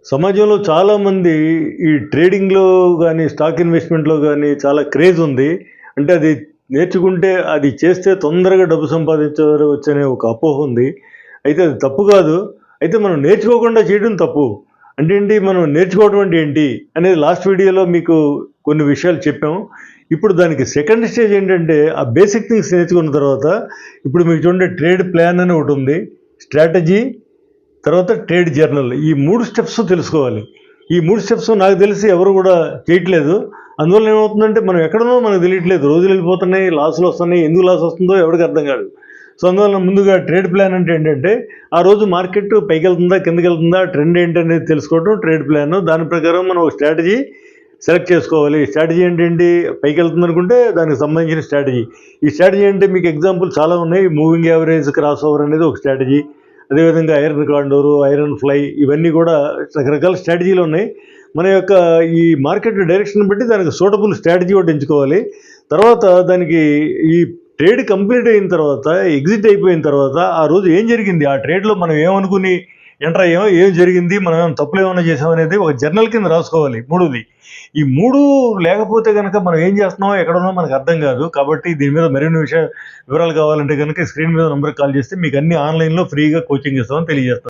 సమాజంలో చాలామంది ఈ ట్రేడింగ్‌లో గాని, స్టాక్ ఇన్వెస్ట్‌మెంట్‌లో గాని చాలా క్రేజ్ ఉంది. అంటే అది నేర్చుకుంటే, అది చేస్తే తొందరగా డబ్బు సంపాదించవచ్చనే ఒక అపోహ ఉంది. అయితే అది తప్పు కాదు. అయితే మనం నేర్చుకోకుండా చేయడం తప్పు. అంటే ఏంటి, మనం నేర్చుకోవడం అంటే ఏంటి అనేది లాస్ట్ వీడియోలో మీకు కొన్ని విషయాలు చెప్పాం. ఇప్పుడు దానికి సెకండ్ స్టేజ్ ఏంటంటే, ఆ బేసిక్ థింగ్స్ నేర్చుకున్న తర్వాత ఇప్పుడు మీకు చూడండి, ట్రేడ్ ప్లాన్ అని ఒకటుంది. స్ట్రాటజీ, తర్వాత ట్రేడ్ జర్నల్, ఈ 3 స్టెప్స్ తెలుసుకోవాలి. ఈ 3 స్టెప్స్ నాకు తెలిసి ఎవరు కూడా చేయట్లేదు. అందువల్ల ఏమవుతుందంటే, మనం ఎక్కడున్నామో మనకు తెలియట్లేదు. రోజులు వెళ్ళిపోతున్నాయి, లాసులు వస్తున్నాయి. ఎందుకు లాస్ వస్తుందో ఎవరికి అర్థం కాదు. సో అందువల్ల ముందుగా ట్రేడ్ ప్లాన్ అంటే ఏంటంటే, ఆ రోజు మార్కెట్ పైకి వెళ్తుందా, కిందకి వెళ్తుందా, ట్రెండ్ ఏంటనేది తెలుసుకోవడం ట్రేడ్ ప్లాన్. దాని ప్రకారం మనం ఒక స్ట్రాటజీ సెలెక్ట్ చేసుకోవాలి. స్ట్రాటజీ అంటే ఏంటి, పైకి వెళ్తుంది అనుకుంటే దానికి సంబంధించిన స్ట్రాటజీ. ఈ స్ట్రాటజీ అంటే మీకు ఎగ్జాంపుల్ చాలా ఉన్నాయి. మూవింగ్ యావరేజ్, క్రాస్ ఓవర్ అనేది ఒక స్ట్రాటజీ. అదేవిధంగా ఐరన్ కాండోరు, ఐరన్ ఫ్లై, ఇవన్నీ కూడా రకరకాల స్ట్రాటజీలు ఉన్నాయి. మన యొక్క ఈ మార్కెట్ డైరెక్షన్ బట్టి దానికి సూటబుల్ స్ట్రాటజీ ఒకటి ఎంచుకోవాలి. తర్వాత దానికి ఈ ట్రేడ్ కంప్లీట్ అయిన తర్వాత, ఎగ్జిట్ అయిపోయిన తర్వాత, ఆ రోజు ఏం జరిగింది, ఆ ట్రేడ్లో మనం ఏమనుకుని ఎంటర్ అయ్యామో, ఏం జరిగింది, మనం ఏమైనా తప్పులు ఏమైనా చేసామనేది ఒక జర్నల్ కింద రాసుకోవాలి. మూడోది, ఈ 3 లేకపోతే కనుక మనం ఏం చేస్తున్నామో, ఎక్కడున్నామో మనకు అర్థం కాదు. కాబట్టి దీని మీద మరిన్ని వివరాలు కావాలంటే కనుక స్క్రీన్ మీద నంబర్కి కాల్ చేస్తే మీకు అన్ని ఆన్లైన్లో ఫ్రీగా కోచింగ్ ఇస్తామని తెలియజేస్తాం.